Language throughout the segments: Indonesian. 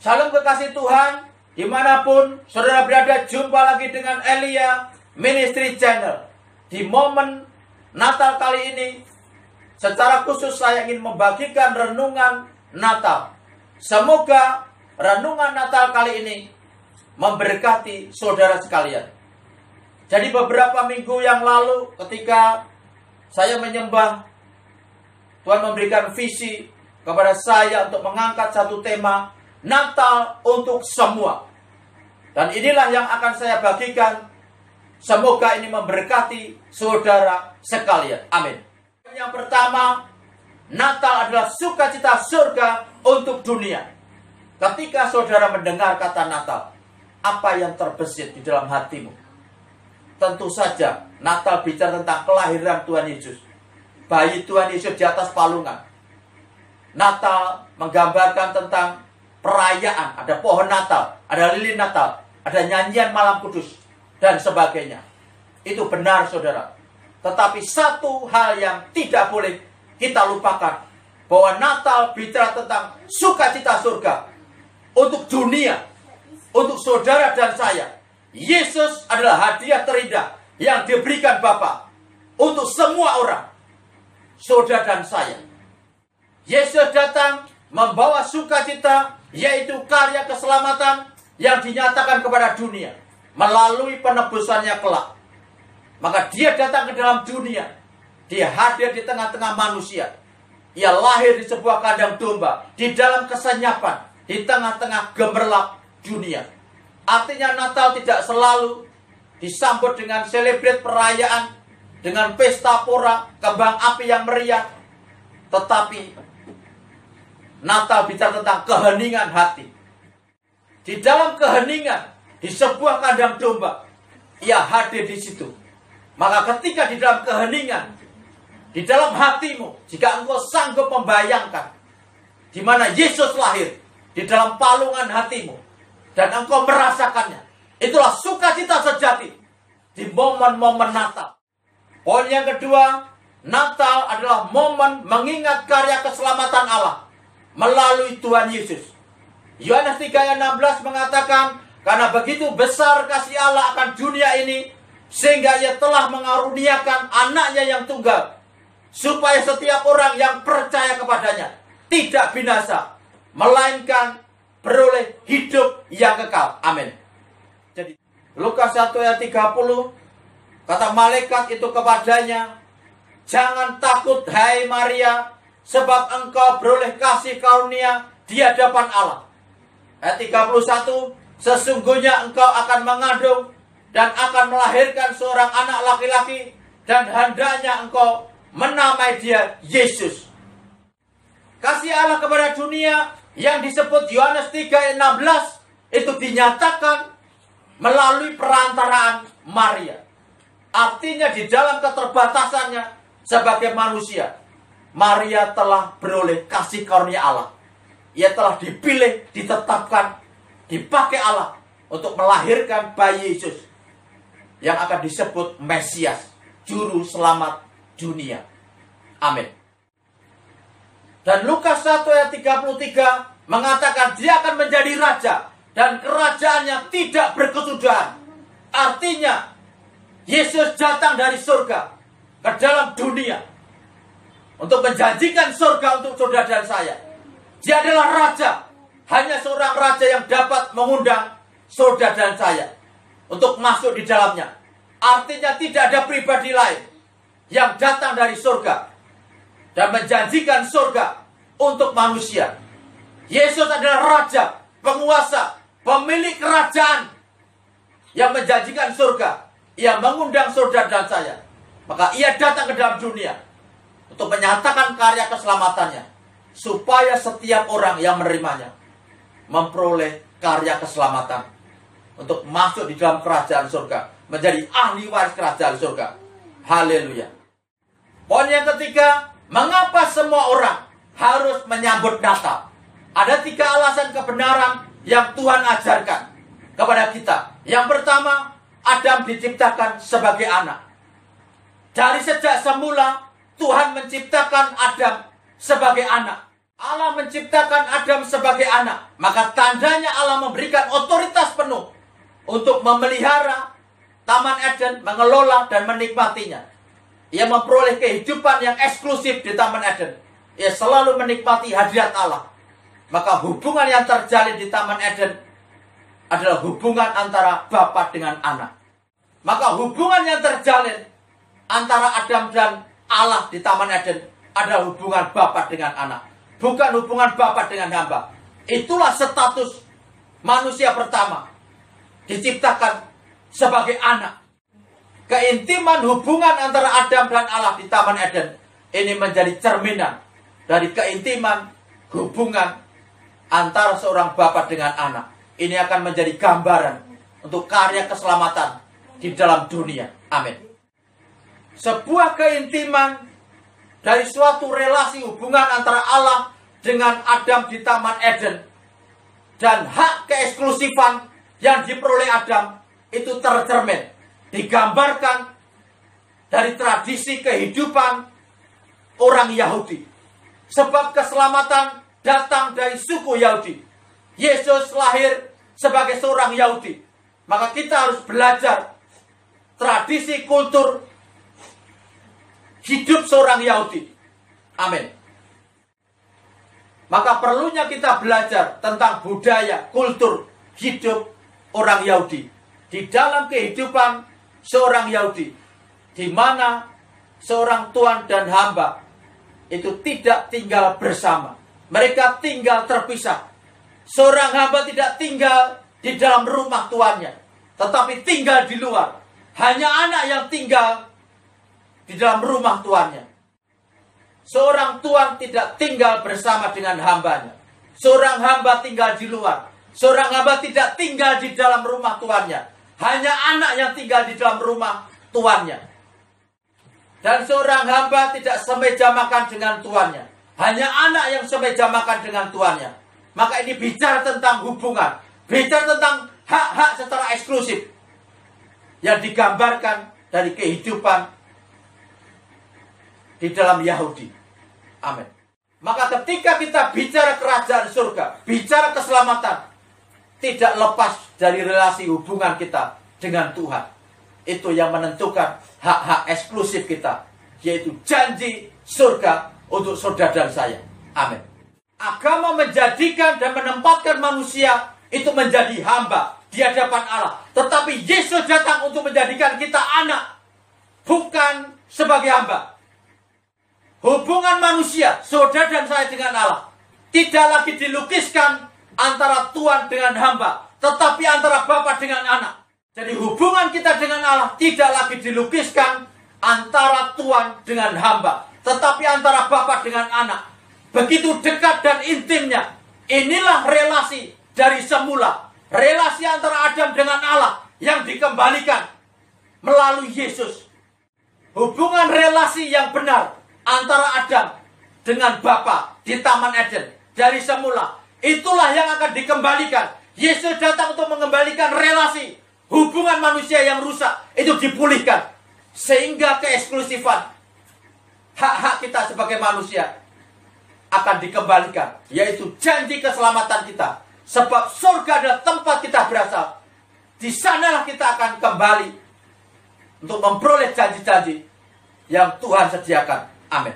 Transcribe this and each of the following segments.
Salam kekasih Tuhan, dimanapun saudara berada, jumpa lagi dengan Elia Ministry Channel. Di momen Natal kali ini, secara khusus saya ingin membagikan renungan Natal. Semoga renungan Natal kali ini memberkati saudara sekalian. Jadi beberapa minggu yang lalu ketika saya menyembah, Tuhan memberikan visi kepada saya untuk mengangkat satu tema Natal untuk semua. Dan inilah yang akan saya bagikan. Semoga ini memberkati saudara sekalian. Amin. Yang pertama, Natal adalah sukacita surga untuk dunia. Ketika saudara mendengar kata Natal, apa yang terbesit di dalam hatimu? Tentu saja Natal bicara tentang kelahiran Tuhan Yesus. Bayi Tuhan Yesus di atas palungan. Natal menggambarkan tentang perayaan, ada pohon Natal, ada lilin Natal, ada nyanyian malam kudus, dan sebagainya. Itu benar saudara. Tetapi satu hal yang tidak boleh kita lupakan, bahwa Natal bicara tentang sukacita surga untuk dunia, untuk saudara dan saya. Yesus adalah hadiah terindah yang diberikan Bapa untuk semua orang, saudara dan saya. Yesus datang membawa sukacita, yaitu karya keselamatan yang dinyatakan kepada dunia melalui penebusannya kelak. Maka dia datang ke dalam dunia. Dia hadir di tengah-tengah manusia. Ia lahir di sebuah kandang domba, di dalam kesenyapan, di tengah-tengah gemerlap dunia. Artinya Natal tidak selalu disambut dengan selebrit perayaan, dengan pesta pora, kembang api yang meriah. Tetapi Natal bicara tentang keheningan hati. Di dalam keheningan, di sebuah kandang domba, ia hadir di situ. Maka ketika di dalam keheningan, di dalam hatimu, jika engkau sanggup membayangkan di mana Yesus lahir, di dalam palungan hatimu, dan engkau merasakannya, itulah sukacita sejati di momen-momen Natal. Poin yang kedua, Natal adalah momen mengingat karya keselamatan Allah melalui Tuhan Yesus. Yohanes 3 ayat 16 mengatakan, karena begitu besar kasih Allah akan dunia ini, sehingga ia telah mengaruniakan anaknya yang tunggal, supaya setiap orang yang percaya kepadanya tidak binasa, melainkan beroleh hidup yang kekal. Amin. Jadi Lukas 1 ayat 30, kata malaikat itu kepadanya, jangan takut hai Maria, sebab engkau beroleh kasih karunia di hadapan Allah. Ayat 31, sesungguhnya engkau akan mengandung dan akan melahirkan seorang anak laki-laki, dan hendaknya engkau menamai dia Yesus. Kasih Allah kepada dunia yang disebut Yohanes 3 ayat 16 itu dinyatakan melalui perantaraan Maria. Artinya di dalam keterbatasannya sebagai manusia, Maria telah beroleh kasih karunia Allah. Ia telah dipilih, ditetapkan, dipakai Allah untuk melahirkan bayi Yesus yang akan disebut Mesias, Juru Selamat dunia. Amin. Dan Lukas 1 ayat 33 mengatakan dia akan menjadi raja dan kerajaannya tidak berkesudahan. Artinya Yesus datang dari surga ke dalam dunia untuk menjanjikan surga untuk saudara dan saya. Dia adalah raja. Hanya seorang raja yang dapat mengundang saudara dan saya untuk masuk di dalamnya. Artinya tidak ada pribadi lain yang datang dari surga dan menjanjikan surga untuk manusia. Yesus adalah raja, penguasa, pemilik kerajaan yang menjanjikan surga. Ia mengundang saudara dan saya. Maka ia datang ke dalam dunia untuk menyatakan karya keselamatannya, supaya setiap orang yang menerimanya memperoleh karya keselamatan untuk masuk di dalam kerajaan surga, menjadi ahli waris kerajaan surga. Haleluya. Poin yang ketiga, mengapa semua orang harus menyambut Natal? Ada 3 alasan kebenaran yang Tuhan ajarkan kepada kita. Yang pertama, Adam diciptakan sebagai anak. Dari sejak semula, Tuhan menciptakan Adam sebagai anak. Allah menciptakan Adam sebagai anak, maka tandanya Allah memberikan otoritas penuh untuk memelihara Taman Eden, mengelola dan menikmatinya. Ia memperoleh kehidupan yang eksklusif di Taman Eden. Ia selalu menikmati hadirat Allah. Maka hubungan yang terjalin di Taman Eden adalah hubungan antara Bapa dengan anak. Maka hubungan yang terjalin antara Adam dan Allah di Taman Eden adalah hubungan Bapa dengan anak, bukan hubungan Bapa dengan hamba. Itulah status manusia pertama, diciptakan sebagai anak. Keintiman hubungan antara Adam dan Allah di Taman Eden ini menjadi cerminan dari keintiman hubungan antara seorang Bapa dengan anak. Ini akan menjadi gambaran untuk karya keselamatan di dalam dunia. Amin. Sebuah keintiman dari suatu relasi hubungan antara Allah dengan Adam di Taman Eden dan hak keeksklusifan yang diperoleh Adam itu tercermin, digambarkan dari tradisi kehidupan orang Yahudi. Sebab keselamatan datang dari suku Yahudi. Yesus lahir sebagai seorang Yahudi. Maka kita harus belajar tradisi kultur hidup seorang Yahudi. Amin. Maka perlunya kita belajar tentang budaya, kultur hidup orang Yahudi di dalam kehidupan seorang Yahudi, di mana seorang tuan dan hamba itu tidak tinggal bersama. Mereka tinggal terpisah. Seorang hamba tidak tinggal di dalam rumah tuannya, tetapi tinggal di luar. Hanya anak yang tinggal di dalam rumah tuannya. Seorang tuan tidak tinggal bersama dengan hambanya. Seorang hamba tinggal di luar. Seorang hamba tidak tinggal di dalam rumah tuannya. Hanya anak yang tinggal di dalam rumah tuannya. Dan seorang hamba tidak semeja makan dengan tuannya. Hanya anak yang semeja makan dengan tuannya. Maka ini bicara tentang hubungan. Bicara tentang hak-hak secara eksklusif. Yang digambarkan dari kehidupan di dalam Yahudi. Amin. Maka ketika kita bicara kerajaan surga, bicara keselamatan, tidak lepas dari relasi hubungan kita dengan Tuhan. Itu yang menentukan hak-hak eksklusif kita, yaitu janji surga untuk saudara dan saya. Amin. Agama menjadikan dan menempatkan manusia itu menjadi hamba di hadapan Allah. Tetapi Yesus datang untuk menjadikan kita anak, bukan sebagai hamba. Hubungan manusia, saudara dan saya dengan Allah, tidak lagi dilukiskan antara tuan dengan hamba, tetapi antara bapa dengan anak. Jadi hubungan kita dengan Allah tidak lagi dilukiskan antara tuan dengan hamba, tetapi antara bapa dengan anak. Begitu dekat dan intimnya. Inilah relasi dari semula. Relasi antara Adam dengan Allah yang dikembalikan melalui Yesus. Hubungan relasi yang benar antara Adam dengan Bapa di Taman Eden dari semula. Itulah yang akan dikembalikan. Yesus datang untuk mengembalikan relasi hubungan manusia yang rusak. Itu dipulihkan. Sehingga keeksklusifan hak-hak kita sebagai manusia akan dikembalikan, yaitu janji keselamatan kita. Sebab surga adalah tempat kita berasal. Di sanalah kita akan kembali untuk memperoleh janji-janji yang Tuhan sediakan. Amin.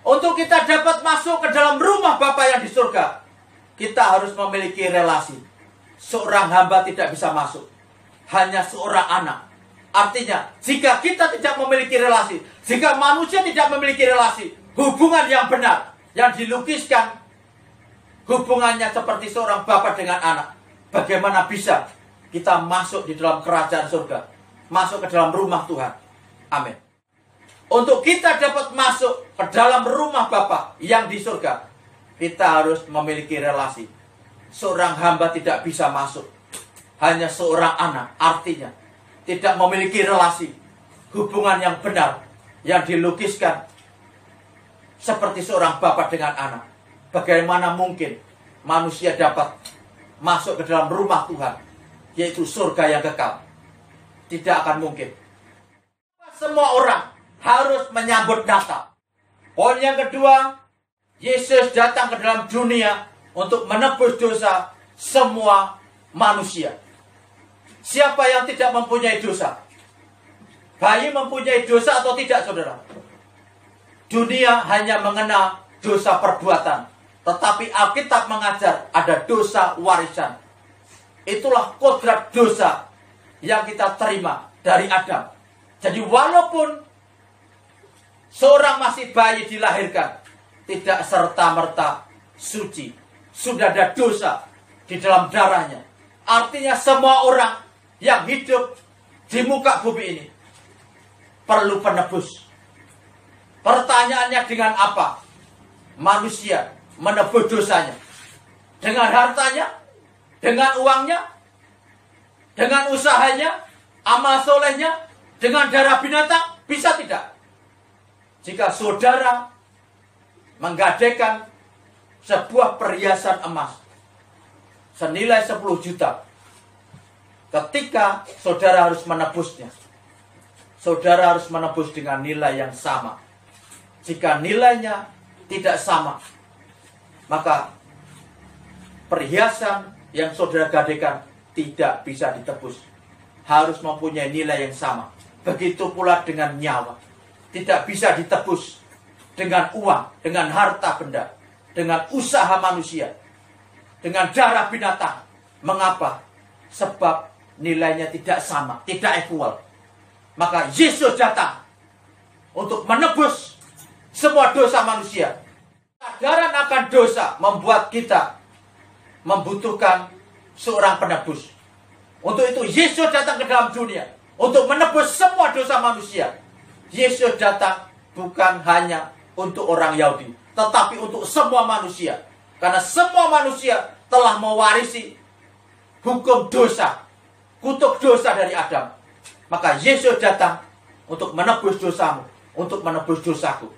Untuk kita dapat masuk ke dalam rumah Bapa yang di surga, kita harus memiliki relasi. Seorang hamba tidak bisa masuk, hanya seorang anak. Artinya, jika kita tidak memiliki relasi, jika manusia tidak memiliki relasi, hubungan yang benar, yang dilukiskan hubungannya seperti seorang bapa dengan anak, bagaimana bisa kita masuk di dalam kerajaan surga, masuk ke dalam rumah Tuhan. Amin. Untuk kita dapat masuk ke dalam rumah Bapa yang di surga, kita harus memiliki relasi. Seorang hamba tidak bisa masuk, hanya seorang anak. Artinya tidak memiliki relasi, hubungan yang benar, yang dilukiskan seperti seorang bapa dengan anak. Bagaimana mungkin manusia dapat masuk ke dalam rumah Tuhan, yaitu surga yang kekal? Tidak akan mungkin. Semua orang harus menyambut Natal. Poin yang kedua, Yesus datang ke dalam dunia untuk menebus dosa semua manusia. Siapa yang tidak mempunyai dosa? Bayi mempunyai dosa atau tidak, saudara? Dunia hanya mengenal dosa perbuatan. Tetapi Alkitab mengajar ada dosa warisan. Itulah kodrat dosa yang kita terima dari Adam. Jadi walaupun seorang masih bayi dilahirkan, tidak serta-merta suci. Sudah ada dosa di dalam darahnya. Artinya semua orang yang hidup di muka bumi ini perlu penebus. Pertanyaannya, dengan apa manusia menebus dosanya? Dengan hartanya? Dengan uangnya? Dengan usahanya? Amal solehnya? Dengan darah binatang? Bisa tidak? Jika saudara menggadaikan sebuah perhiasan emas senilai 10 juta, ketika saudara harus menebusnya, saudara harus menebus dengan nilai yang sama. Jika nilainya tidak sama, maka perhiasan yang saudara gadaikan tidak bisa ditebus. Harus mempunyai nilai yang sama. Begitu pula dengan nyawa. Tidak bisa ditebus dengan uang, dengan harta benda, dengan usaha manusia, dengan darah binatang. Mengapa? Sebab nilainya tidak sama, tidak equal. Maka Yesus datang untuk menebus semua dosa manusia. Kesadaran akan dosa membuat kita membutuhkan seorang penebus. Untuk itu Yesus datang ke dalam dunia untuk menebus semua dosa manusia. Yesus datang bukan hanya untuk orang Yahudi, tetapi untuk semua manusia. Karena semua manusia telah mewarisi hukum dosa, kutuk dosa dari Adam. Maka Yesus datang untuk menebus dosamu, untuk menebus dosaku.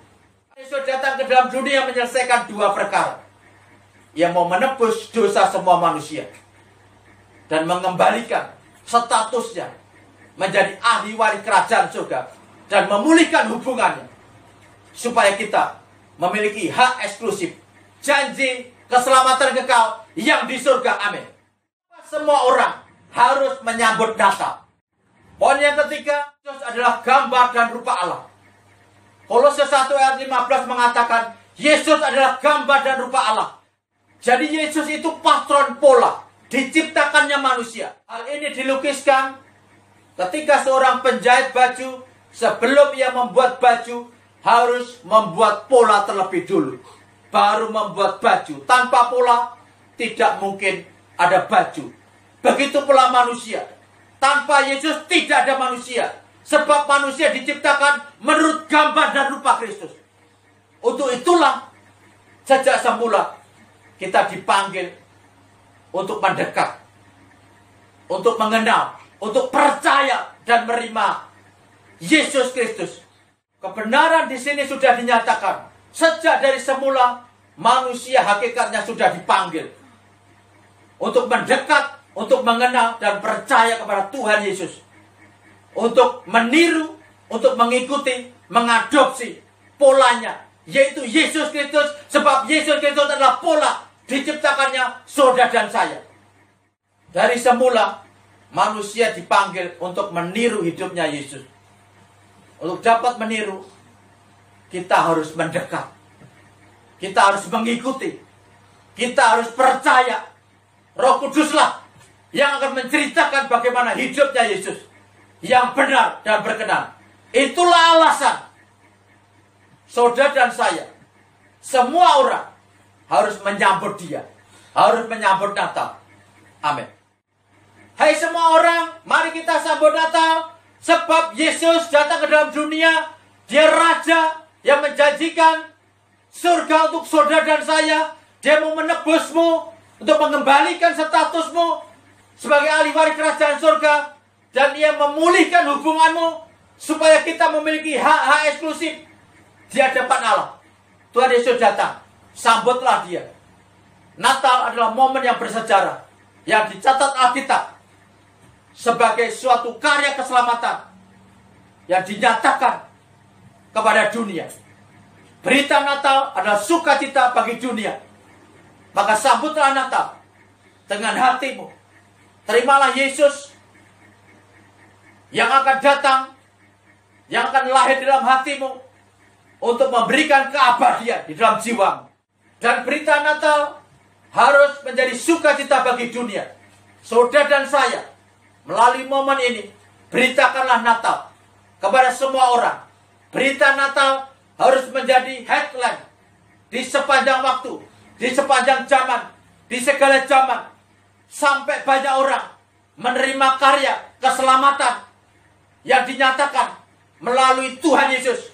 Yesus datang ke dalam dunia menyelesaikan dua perkara. Yang mau menebus dosa semua manusia dan mengembalikan statusnya menjadi ahli waris kerajaan surga dan memulihkan hubungannya supaya kita memiliki hak eksklusif, janji keselamatan kekal yang di surga. Amin. Semua orang harus menyambut Natal. Poin yang ketiga, Yesus adalah gambar dan rupa Allah. Kolose 1 ayat 15 mengatakan Yesus adalah gambar dan rupa Allah. Jadi Yesus itu patron pola diciptakannya manusia. Hal ini dilukiskan ketika seorang penjahit baju sebelum ia membuat baju harus membuat pola terlebih dulu, baru membuat baju. Tanpa pola tidak mungkin ada baju. Begitu pula manusia. Tanpa Yesus tidak ada manusia. Sebab manusia diciptakan menurut gambar dan rupa Kristus. Untuk itulah sejak semula kita dipanggil untuk mendekat, untuk mengenal, untuk percaya dan menerima Yesus Kristus. Kebenaran di sini sudah dinyatakan. Sejak dari semula manusia hakikatnya sudah dipanggil untuk mendekat, untuk mengenal dan percaya kepada Tuhan Yesus. Untuk meniru, untuk mengikuti, mengadopsi polanya, yaitu Yesus Kristus. Sebab Yesus Kristus adalah pola diciptakannya saudara dan saya. Dari semula manusia dipanggil untuk meniru hidupnya Yesus. Untuk dapat meniru, kita harus mendekat, kita harus mengikuti, kita harus percaya. Roh Kuduslah yang akan menceritakan bagaimana hidupnya Yesus yang benar dan berkenan. Itulah alasan saudara dan saya, semua orang harus menyambut dia, harus menyambut Natal. Amin. Hai semua orang, mari kita sambut Natal. Sebab Yesus datang ke dalam dunia. Dia Raja yang menjanjikan surga untuk saudara dan saya. Dia mau menebusmu, untuk mengembalikan statusmu sebagai ahli waris kerajaan surga. Dan dia memulihkan hubunganmu supaya kita memiliki hak-hak eksklusif di hadapan Allah. Tuhan Yesus datang, sambutlah dia. Natal adalah momen yang bersejarah, yang dicatat Alkitab sebagai suatu karya keselamatan yang dinyatakan kepada dunia. Berita Natal adalah sukacita bagi dunia. Maka sambutlah Natal dengan hatimu. Terimalah Yesus yang akan datang, yang akan lahir dalam hatimu untuk memberikan keabadian di dalam jiwamu. Dan berita Natal harus menjadi sukacita bagi dunia. Saudara dan saya, melalui momen ini, beritakanlah Natal kepada semua orang. Berita Natal harus menjadi headline di sepanjang waktu, di sepanjang zaman, di segala zaman. Sampai banyak orang menerima karya keselamatan yang dinyatakan melalui Tuhan Yesus.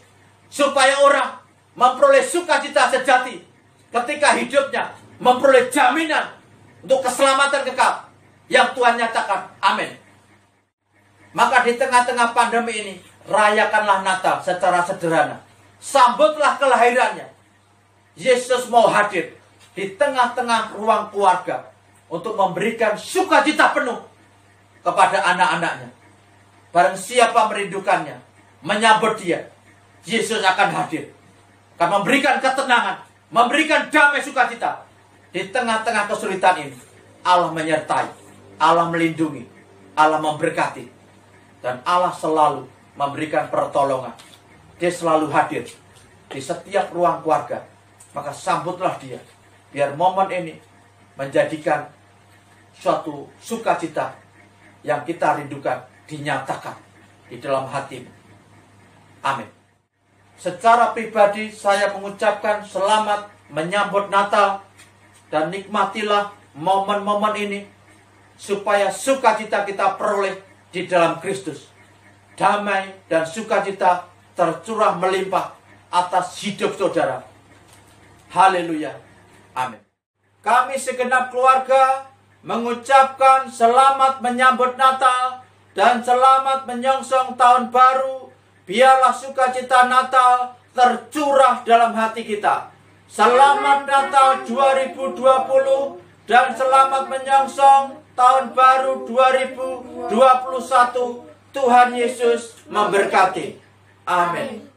Supaya orang memperoleh sukacita sejati ketika hidupnya, memperoleh jaminan untuk keselamatan kekal yang Tuhan nyatakan. Amin. Maka di tengah-tengah pandemi ini, rayakanlah Natal secara sederhana. Sambutlah kelahirannya. Yesus mau hadir di tengah-tengah ruang keluarga untuk memberikan sukacita penuh kepada anak-anaknya. Barang siapa merindukannya, menyambut dia, Yesus akan hadir, akan memberikan ketenangan, memberikan damai sukacita. Di tengah-tengah kesulitan ini, Allah menyertai, Allah melindungi, Allah memberkati. Dan Allah selalu memberikan pertolongan. Dia selalu hadir di setiap ruang keluarga. Maka sambutlah dia, biar momen ini menjadikan suatu sukacita yang kita rindukan dinyatakan di dalam hatimu. Amin. Secara pribadi saya mengucapkan selamat menyambut Natal dan nikmatilah momen-momen ini supaya sukacita kita peroleh di dalam Kristus. Damai dan sukacita tercurah melimpah atas hidup saudara. Haleluya. Amin. Kami segenap keluarga mengucapkan selamat menyambut Natal dan selamat menyongsong tahun baru. Biarlah sukacita Natal tercurah dalam hati kita. Selamat Natal 2020 dan selamat menyongsong tahun baru 2021. Tuhan Yesus memberkati. Amin.